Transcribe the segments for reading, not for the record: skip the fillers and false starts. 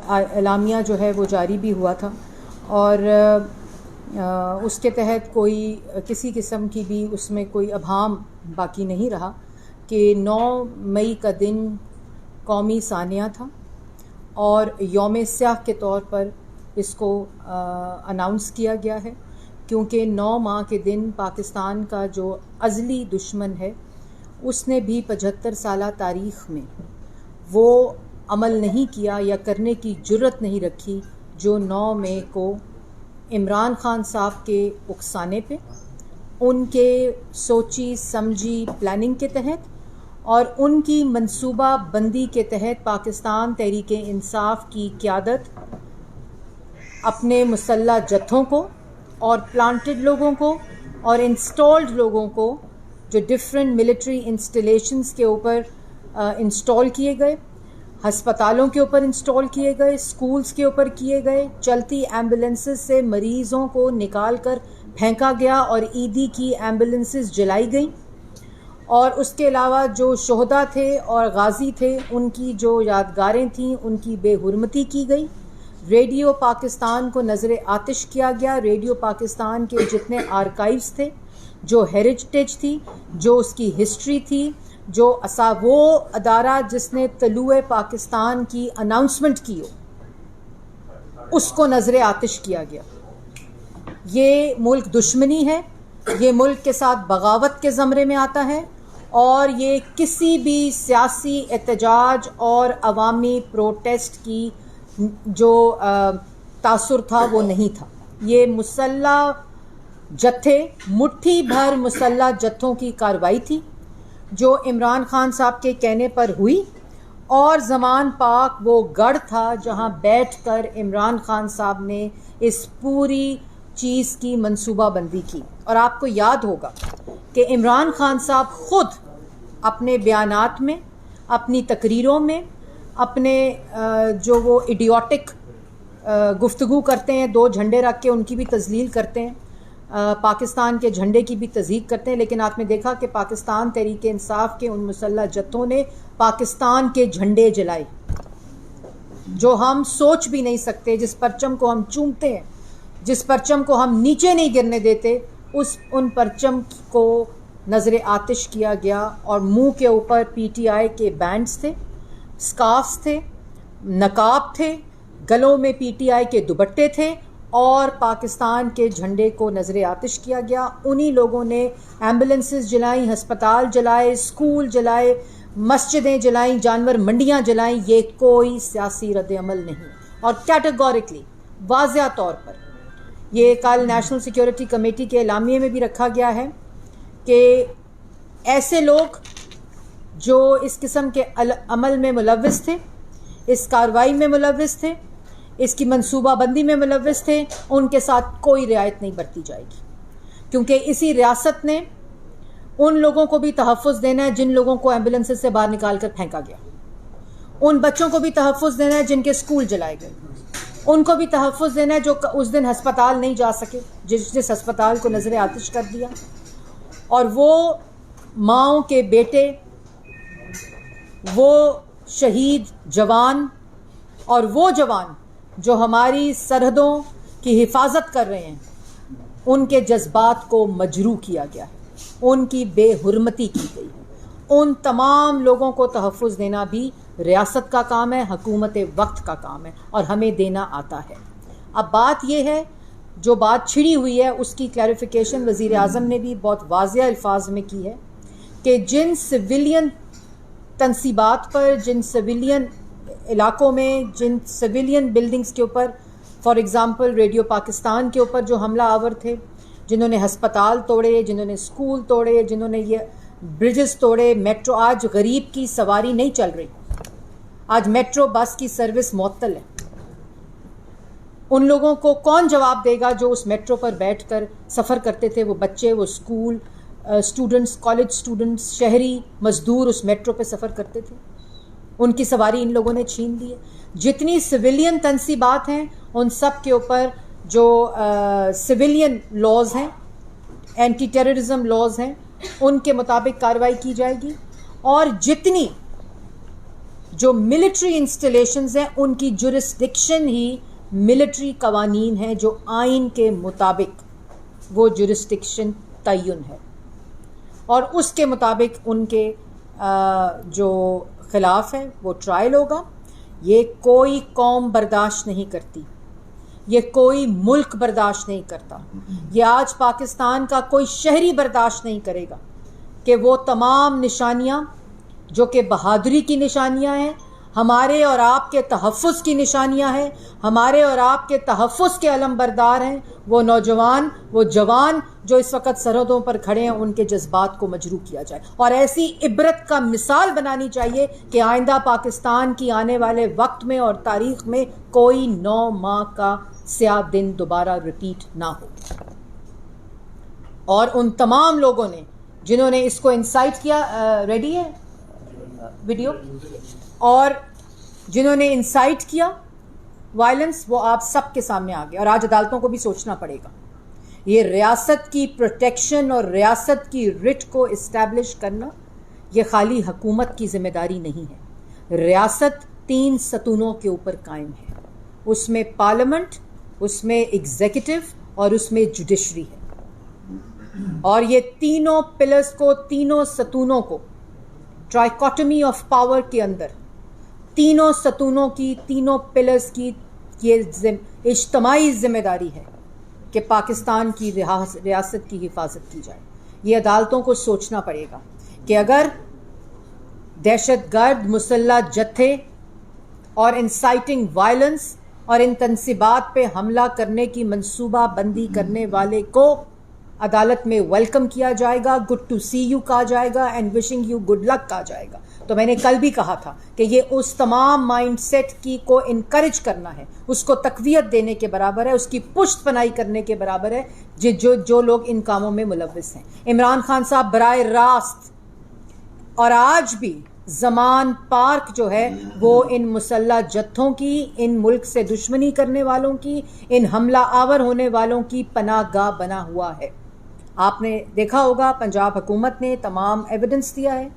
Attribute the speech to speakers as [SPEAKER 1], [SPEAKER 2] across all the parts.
[SPEAKER 1] اعلامیہ جو ہے وہ جاری بھی ہوا تھا، اور اس کے تحت کوئی کسی قسم کی بھی اس میں کوئی ابہام باقی نہیں رہا کہ 9 مئی کا دن قومی ثانیہ تھا، اور یوم سیاہ کے طور پر اس کو اناؤنس کیا گیا ہے، کیونکہ 9 ماہ کے دن پاکستان کا جو ازلی دشمن ہے اس نے بھی 75 سالہ تاریخ میں وہ عمل نہیں کیا یا کرنے کی جرت نہیں رکھی جو 9 مئی کو عمران خان صاحب کے اکسانے پہ، ان کے سوچی سمجھی پلاننگ کے تحت اور ان کی منصوبہ بندی کے تحت پاکستان تحریک انصاف کی قیادت اپنے مسلح جتھوں کو اور پلانٹڈ لوگوں کو اور انسٹالڈ لوگوں کو جو ڈفرینٹ ملٹری انسٹالیشنز کے اوپر انسٹال کیے گئے، ہسپتالوں کے اوپر انسٹال کیے گئے، سکولز کے اوپر کیے گئے، چلتی ایمبولینسز سے مریضوں کو نکال کر پھینکا گیا اور عیدی کی ایمبولینسز جلائی گئیں، اور اس کے علاوہ جو شہداء تھے اور غازی تھے ان کی جو یادگاریں تھیں ان کی بے حرمتی کی گئی، ریڈیو پاکستان کو نظر آتش کیا گیا، ریڈیو پاکستان کے جتنے آرکائیوز تھے، جو ہیریٹیج تھی، جو اس کی ہسٹری تھی، جو وہ ادارہ جس نے طلوع پاکستان کی اناؤنسمنٹ کی ہو، اس کو نظر آتش کیا گیا۔ یہ ملک دشمنی ہے، یہ ملک کے ساتھ بغاوت کے زمرے میں آتا ہے، اور یہ کسی بھی سیاسی احتجاج اور عوامی پروٹیسٹ کی جو تاثر تھا وہ نہیں تھا۔ یہ مسلح جتھے، مٹھی بھر مسلح جتھوں کی کارروائی تھی جو عمران خان صاحب کے کہنے پر ہوئی، اور زمان پاک وہ گڑھ تھا جہاں بیٹھ کر عمران خان صاحب نے اس پوری چیز کی منصوبہ بندی کی۔ اور آپ کو یاد ہوگا کہ عمران خان صاحب خود اپنے بیانات میں، اپنی تقریروں میں، اپنے جو وہ ایڈیوٹک گفتگو کرتے ہیں، 2 جھنڈے رکھ کے ان کی بھی تذلیل کرتے ہیں، پاکستان کے جھنڈے کی بھی تضحیق کرتے ہیں، لیکن آپ نے دیکھا کہ پاکستان تحریک انصاف کے ان مسلح جتھوں نے پاکستان کے جھنڈے جلائے، جو ہم سوچ بھی نہیں سکتے، جس پرچم کو ہم چومتے ہیں، جس پرچم کو ہم نیچے نہیں گرنے دیتے، ان پرچم کو نظر آتش کیا گیا، اور منہ کے اوپر پی ٹی آئی کے بینڈز تھے، اسکارفز تھے، نقاب تھے، گلوں میں پی ٹی آئی کے دوپٹے تھے، اور پاکستان کے جھنڈے کو نظر آتش کیا گیا۔ انہی لوگوں نے ایمبولینسز جلائیں، ہسپتال جلائے، اسکول جلائے، مسجدیں جلائیں، جانور منڈیاں جلائیں۔ یہ کوئی سیاسی رد عمل نہیں، اور کیٹیگورکلی واضح طور پر یہ کل نیشنل سیکیورٹی کمیٹی کے اعلامیے میں بھی رکھا گیا ہے کہ ایسے لوگ جو اس قسم کے عمل میں ملوث تھے، اس کارروائی میں ملوث تھے، اس کی منصوبہ بندی میں ملوث تھے، ان کے ساتھ کوئی رعایت نہیں برتی جائے گی، کیونکہ اسی ریاست نے ان لوگوں کو بھی تحفظ دینا ہے جن لوگوں کو ایمبولینس سے باہر نکال کر پھینکا گیا، ان بچوں کو بھی تحفظ دینا ہے جن کے اسکول جلائے گئے، ان کو بھی تحفظ دینا ہے جو اس دن ہسپتال نہیں جا سکے، جس ہسپتال کو نظر آتش کر دیا، اور وہ ماؤں کے بیٹے، وہ شہید جوان، اور وہ جوان جو ہماری سرحدوں کی حفاظت کر رہے ہیں، ان کے جذبات کو مجروح کیا گیا ہے، ان کی بے حرمتی کی گئی۔ ان تمام لوگوں کو تحفظ دینا بھی ریاست کا کام ہے، حکومت وقت کا کام ہے، اور ہمیں دینا آتا ہے۔ اب بات یہ ہے، جو بات چھڑی ہوئی ہے اس کی کلیریفیکیشن وزیر اعظم نے بھی بہت واضح الفاظ میں کی ہے کہ جن سویلین تنصیبات پر، جن سویلین علاقوں میں، جن سویلین بلڈنگز کے اوپر، فار ایگزامپل ریڈیو پاکستان کے اوپر جو حملہ آور تھے، جنہوں نے ہسپتال توڑے، جنہوں نے اسکول توڑے، جنہوں نے یہ برجز توڑے، میٹرو، آج غریب کی سواری نہیں چل رہی، آج میٹرو بس کی سروس معطل ہے۔ ان لوگوں کو کون جواب دے گا جو اس میٹرو پر بیٹھ کر سفر کرتے تھے؟ وہ بچے، وہ اسکول اسٹوڈنٹس، کالج اسٹوڈنٹس، شہری مزدور اس میٹرو پہ سفر کرتے تھے، ان کی سواری ان لوگوں نے چھین لی ہے۔ جتنی سویلین تنصیبات ہیں ان سب کے اوپر جو سویلین لاز ہیں، اینٹی ٹیررزم لاز ہیں، ان کے مطابق کارروائی کی جائے گی، اور جو ملٹری انسٹالیشنز ہیں ان کی جورسڈکشن ہی ملٹری قوانین ہیں جو آئین کے مطابق وہ جورسڈکشن تعین ہے، اور اس کے مطابق ان کے جو خلاف ہے وہ ٹرائل ہوگا. یہ کوئی قوم برداشت نہیں کرتی، یہ کوئی ملک برداشت نہیں کرتا، یہ آج پاکستان کا کوئی شہری برداشت نہیں کرے گا کہ وہ تمام نشانیاں جو کہ بہادری کی نشانیاں ہیں، ہمارے اور آپ کے تحفظ کی نشانیاں ہیں، ہمارے اور آپ کے تحفظ کے علم بردار ہیں، وہ نوجوان، وہ جوان جو اس وقت سرحدوں پر کھڑے ہیں، ان کے جذبات کو مجروح کیا جائے. اور ایسی عبرت کا مثال بنانی چاہیے کہ آئندہ پاکستان کی آنے والے وقت میں اور تاریخ میں کوئی 9 ماہ کا سیاہ دن دوبارہ ریپیٹ نہ ہو. اور ان تمام لوگوں نے جنہوں نے اس کو انسائٹ کیا، ریڈی ہے ویڈیو، اور جنہوں نے انسائٹ کیا وائلنس، وہ آپ سب کے سامنے آ گئے. اور آج عدالتوں کو بھی سوچنا پڑے گا. یہ ریاست کی پروٹیکشن اور ریاست کی رٹ کو اسٹیبلش کرنا یہ خالی حکومت کی ذمہ داری نہیں ہے. ریاست 3 ستونوں کے اوپر قائم ہے، اس میں پارلیمنٹ، اس میں ایگزیکٹو اور اس میں جوڈیشری ہے. اور یہ تینوں پلرز کو، تینوں ستونوں کو ٹرائیکوٹمی آف پاور کے اندر تینوں ستونوں کی، تینوں پلرز کی یہ اجتماعی ذمہ داری ہے کہ پاکستان کی ریاست کی حفاظت کی جائے. یہ عدالتوں کو سوچنا پڑے گا کہ اگر دہشت گرد مسلح جتھے اور انسائٹنگ وائلنس اور ان تنصیبات پہ حملہ کرنے کی منصوبہ بندی کرنے والے کو عدالت میں ویلکم کیا جائے گا، گڈ ٹو سی یو کہا جائے گا، and wishing you good luck کہا جائے گا. تو میں نے کل بھی کہا تھا کہ یہ اس تمام مائنڈ سیٹ کی کو انکریج کرنا ہے، اس کو تقویت دینے کے برابر ہے، اس کی پشت پناہی کرنے کے برابر ہے جو لوگ ان کاموں میں ملوث ہیں. عمران خان صاحب براہ راست اور آج بھی زمان پارک جو ہے وہ ان مسلح جتھوں کی، ان ملک سے دشمنی کرنے والوں کی، ان حملہ آور ہونے والوں کی پناہ گاہ بنا ہوا ہے. آپ نے دیکھا ہوگا پنجاب حکومت نے تمام ایویڈنس دیا ہے،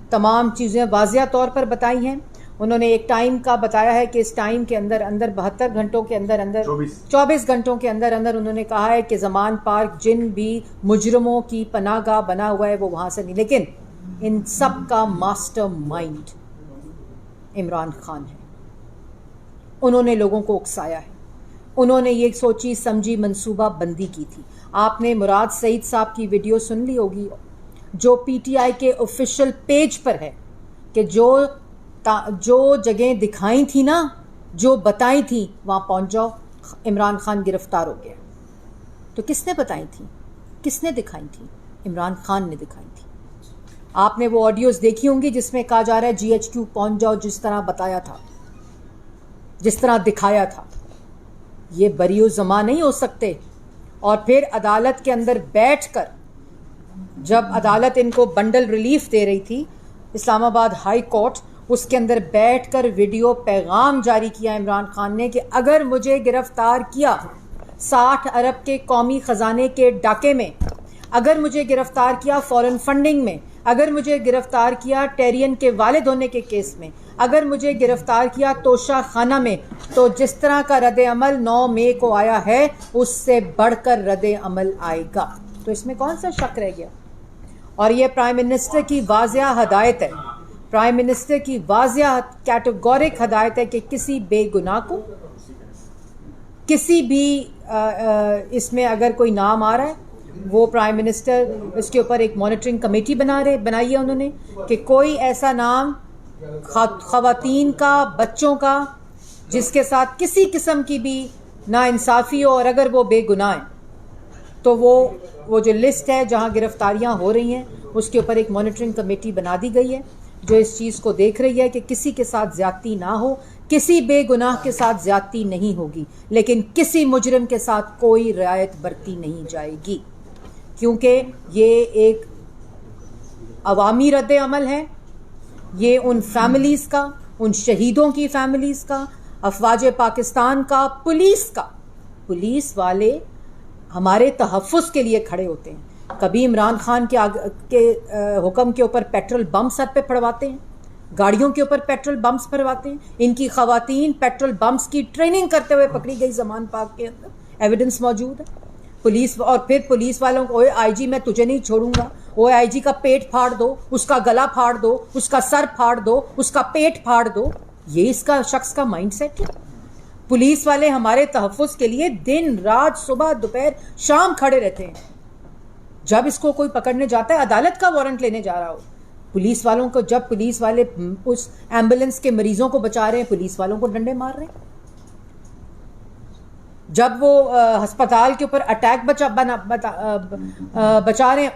[SPEAKER 1] تمام چیزیں واضح طور پر بتائی ہیں. انہوں نے ایک ٹائم کا بتایا ہے کہ اس ٹائم کے اندر 72 گھنٹوں کے اندر 24 گھنٹوں کے اندر انہوں نے کہا ہے کہ زمان پارک جن بھی مجرموں کی پناہ گاہ بنا ہوا ہے وہ وہاں سے نہیں. لیکن ان سب کا ماسٹر مائنڈ عمران خان ہے. انہوں نے لوگوں کو اکسایا ہے، انہوں نے یہ سوچی سمجھی منصوبہ بندی کی تھی. آپ نے مراد سعید صاحب کی ویڈیو سن لی ہوگی جو پی ٹی آئی کے آفیشیل پیج پر ہے کہ جو جگہیں دکھائی تھی نا، جو بتائی تھیں وہاں پہنچ جاؤ، عمران خان گرفتار ہو گیا. تو کس نے بتائی تھیں، کس نے دکھائی تھیں؟ عمران خان نے دکھائی تھی. آپ نے وہ آڈیوز دیکھی ہوں گی جس میں کہا جا رہا ہے جی ایچ کیو پہنچ جاؤ، جس طرح بتایا تھا، جس طرح دکھایا تھا. یہ بری و زما نہیں ہو سکتے. اور پھر عدالت کے اندر بیٹھ کر جب عدالت ان کو بنڈل ریلیف دے رہی تھی، اسلام آباد ہائی کورٹ، اس کے اندر بیٹھ کر ویڈیو پیغام جاری کیا عمران خان نے کہ اگر مجھے گرفتار کیا 60 ارب کے قومی خزانے کے ڈاکے میں، اگر مجھے گرفتار کیا فورن فنڈنگ میں، اگر مجھے گرفتار کیا ٹیرین کے والد ہونے کے کیس میں، اگر مجھے گرفتار کیا توشہ خانہ میں، تو جس طرح کا رد عمل 9 مئی کو آیا ہے اس سے بڑھ کر رد عمل آئے گا. تو اس میں کون سا شک رہ گیا؟ اور یہ پرائم منسٹر کی واضح ہدایت ہے، پرائم منسٹر کی واضح کیٹیگورک ہدایت ہے کہ کسی بے گناہ کو، کسی بھی اس میں اگر کوئی نام آ رہا ہے، وہ پرائم منسٹر اس کے اوپر ایک مانیٹرنگ کمیٹی بنائی ہے انہوں نے کہ کوئی ایسا نام خواتین کا، بچوں کا، جس کے ساتھ کسی قسم کی بھی ناانصافی ہو، اور اگر وہ بے گناہ ہیں تو وہ جو لسٹ ہے جہاں گرفتاریاں ہو رہی ہیں اس کے اوپر ایک مانیٹرنگ کمیٹی بنا دی گئی ہے جو اس چیز کو دیکھ رہی ہے کہ کسی کے ساتھ زیادتی نہ ہو. کسی بے گناہ کے ساتھ زیادتی نہیں ہوگی، لیکن کسی مجرم کے ساتھ کوئی رعایت برتی نہیں جائے گی، کیونکہ یہ ایک عوامی رد عمل ہے. یہ ان فیملیز کا، ان شہیدوں کی فیملیز کا، افواج پاکستان کا، پولیس والے ہمارے تحفظ کے لیے کھڑے ہوتے ہیں. کبھی عمران خان کے حکم کے اوپر پیٹرول بم سر پہ پڑواتے ہیں، گاڑیوں کے اوپر پیٹرول بمپس بھرواتے ہیں. ان کی خواتین پیٹرول بمپس کی ٹریننگ کرتے ہوئے پکڑی گئی زمان پاک کے اندر, ایویڈنس موجود ہے. پولیس اور پھر پولیس والوں کو اوے آئی جی میں تجھے نہیں چھوڑوں گا, اوے آئی جی کا پیٹ پھاڑ دو, اس کا گلا پھاڑ دو, اس کا سر پھاڑ دو, اس کا پیٹ پھاڑ دو. یہ اس کا شخص کا مائنڈ سیٹ ہے. پولیس والے ہمارے تحفظ کے لیے دن رات صبح دوپہر شام کھڑے رہتے ہیں. جب اس کو کوئی پکڑنے جاتا ہے, عدالت کا وارنٹ لینے جا رہا ہو, پولیس والوں کو, جب پولیس والے اس ایمبولینس کے مریضوں کو بچا رہے ہیں, پولیس والوں کو ڈنڈے مار رہے ہیں. جب وہ ہسپتال کے اوپر اٹیک بچا رہے ہیں,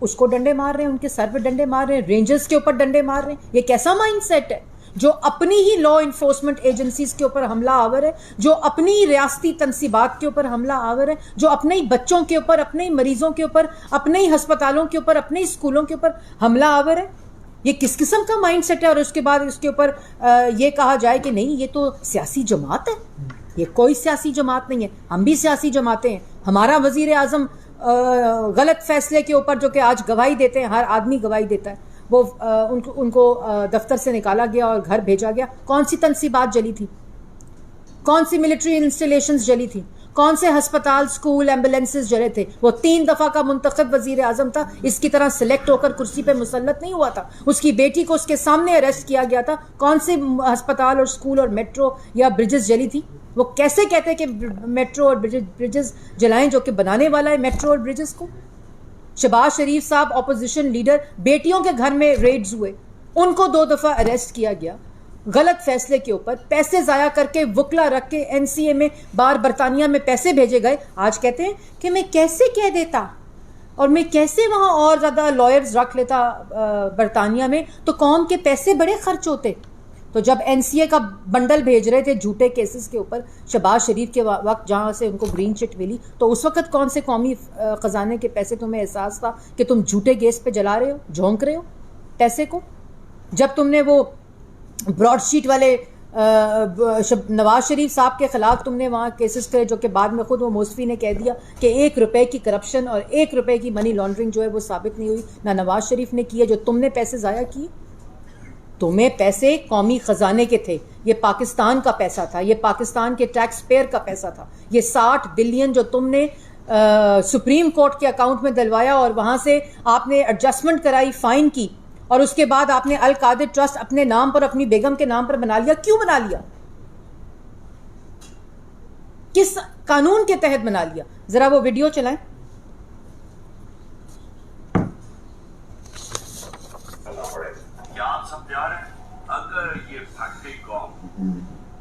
[SPEAKER 1] اس کو ڈنڈے مار رہے ہیں, ان کے سر پہ ڈنڈے مار رہے ہیں, رینجرز کے اوپر ڈنڈے مار رہے ہیں. یہ کیسا مائنڈ سیٹ ہے جو اپنی ہی لا انفورسمنٹ ایجنسیز کے اوپر حملہ آور ہے, جو اپنی ہی ریاستی تنصیبات کے اوپر حملہ آور ہے, جو اپنے ہی بچوں کے اوپر, اپنے ہی مریضوں کے اوپر, اپنے ہی ہسپتالوں کے اوپر, اپنے ہی اسکولوں کے اوپر حملہ آور ہے. یہ کس قسم کا مائنڈ سیٹ ہے؟ اور اس کے بعد اس کے اوپر یہ کہا جائے کہ نہیں یہ تو سیاسی جماعت ہے. یہ کوئی سیاسی جماعت نہیں ہے, ہم بھی سیاسی جماعتیں ہیں. ہمارا وزیر اعظم غلط فیصلے کے اوپر جو کہ آج گواہی دیتے ہیں, ہر آدمی گواہی دیتا ہے, وہ ان کو دفتر سے نکالا گیا اور گھر بھیجا گیا. کون سی تنصیبات جلی تھی؟ کون سی ملٹری انسٹالیشنز جلی تھی؟ کون سے ہسپتال, اسکول, ایمبولینسز جلے تھے؟ وہ 3 دفعہ کا منتخب وزیر اعظم تھا, اس کی طرح سلیکٹ ہو کر کرسی پہ مسلط نہیں ہوا تھا. اس کی بیٹی کو اس کے سامنے اریسٹ کیا گیا تھا. کون سے ہسپتال اور اسکول اور میٹرو یا برجز جلی تھی؟ وہ کیسے کہتے کہ میٹرو اور برجز جلائیں, جو کہ بنانے والا ہے میٹرو اور برجز کو؟ شہباز شریف صاحب اپوزیشن لیڈر, بیٹیوں کے گھر میں ریڈز ہوئے, ان کو 2 دفعہ اریسٹ کیا گیا غلط فیصلے کے اوپر. پیسے ضائع کر کے, وکلا رکھ کے, این سی اے میں باہر برطانیہ میں پیسے بھیجے گئے. آج کہتے ہیں کہ میں کیسے کہہ دیتا اور میں کیسے وہاں اور زیادہ لائرز رکھ لیتا برطانیہ میں, تو قوم کے پیسے بڑے خرچ ہوتے. تو جب این سی اے کا بنڈل بھیج رہے تھے جھوٹے کیسز کے اوپر شہباز شریف کے وقت, جہاں سے ان کو گرین چٹ ملی, تو اس وقت کون سے قومی خزانے کے پیسے تمہیں احساس تھا کہ تم جھوٹے گیس پہ جلا رہے ہو, جھونک رہے ہو پیسے کو؟ جب تم نے وہ براڈ شیٹ والے نواز شریف صاحب کے خلاف تم نے وہاں کیسز کرے, جو کہ بعد میں خود وہ موسفی نے کہہ دیا کہ 1 روپے کی کرپشن اور 1 روپے کی منی لانڈرنگ جو ہے وہ ثابت نہیں ہوئی, نہ نواز شریف نے کی ہے. جو تم نے پیسے ضائع کیے, تمہیں پیسے قومی خزانے کے تھے, یہ پاکستان کا پیسہ تھا, یہ پاکستان کے ٹیکس پیئر کا پیسہ تھا. یہ 60 بلین جو تم نے سپریم کورٹ کے اکاؤنٹ میں دلوایا اور وہاں سے آپ نے ایڈجسٹمنٹ کرائی, فائن کی, اور اس کے بعد آپ نے القادر ٹرسٹ اپنے نام پر, اپنی بیگم کے نام پر بنا لیا. کیوں بنا لیا؟ کس قانون کے تحت بنا لیا؟ ذرا وہ ویڈیو چلائیں.
[SPEAKER 2] آپ سب تیار ہیں؟ اگر یہ پھٹے قوم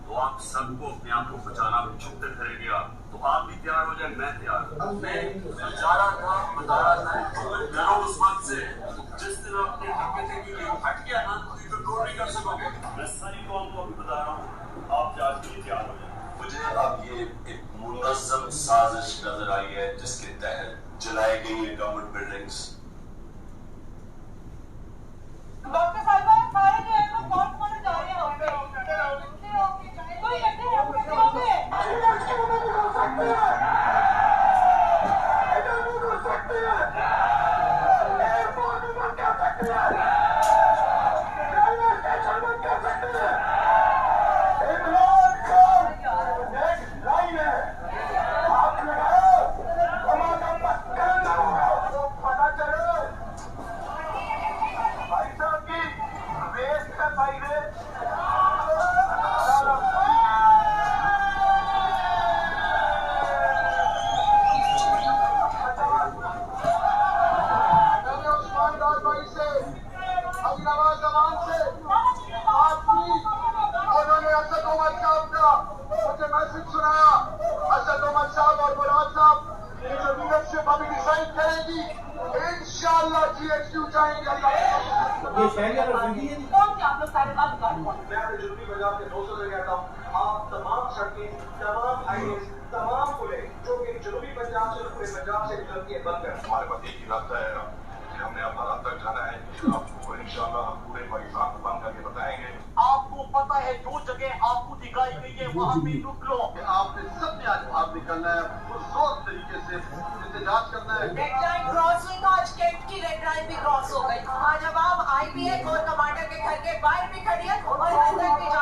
[SPEAKER 2] تو آپ سب کو اپنے آپ کو بچانا چھپتے کرے گا, تو آپ بھی تیار ہو جائیں, میں تیار ہوں. میں بتا رہا تھا اس وقت سے جس دن آپ نے کہتے کہ یہ پھٹ گیا نا, تو یہ کنٹرول نہیں کر سکو گے. میں ساری قوم کو ابھی بتا رہا ہوں, آپ جاج کے لیے تیار ہو جائیں. مجھے اب یہ ایک منظم سازش نظر آئی ہے جس کے تحت جلائی گئی یہ گورنمنٹ بلڈنگس.
[SPEAKER 3] ڈاکٹر صاحبہ سارے جو ہے وہ کون کون جا رہے ہیں وہاں پہ, کوئی ایسے ہم کیسے ہو گئے؟
[SPEAKER 2] ہمارے پاس ایک ہی راستہ ہے کہ ہم نے اپنا راستہ جانا ہے. آپ کو انشاءاللہ ہم پورے پاکستان کو بند کر کے بتائیں گے. آپ کو پتہ ہے جو جگہ آپ کو دکھائی گئی ہے وہاں پہ رک لو. آپ نے سب نے آج باہر نکلنا ہے, پرزور طریقے سے احتجاج کرنا ہے.
[SPEAKER 3] ریڈ لائن کراس ہوئی تو آج کیمپ کی ریڈ لائن بھی کراس ہو گئی. آج اب آپ آئی پی ایل اور ٹماٹر کے گھر کے باہر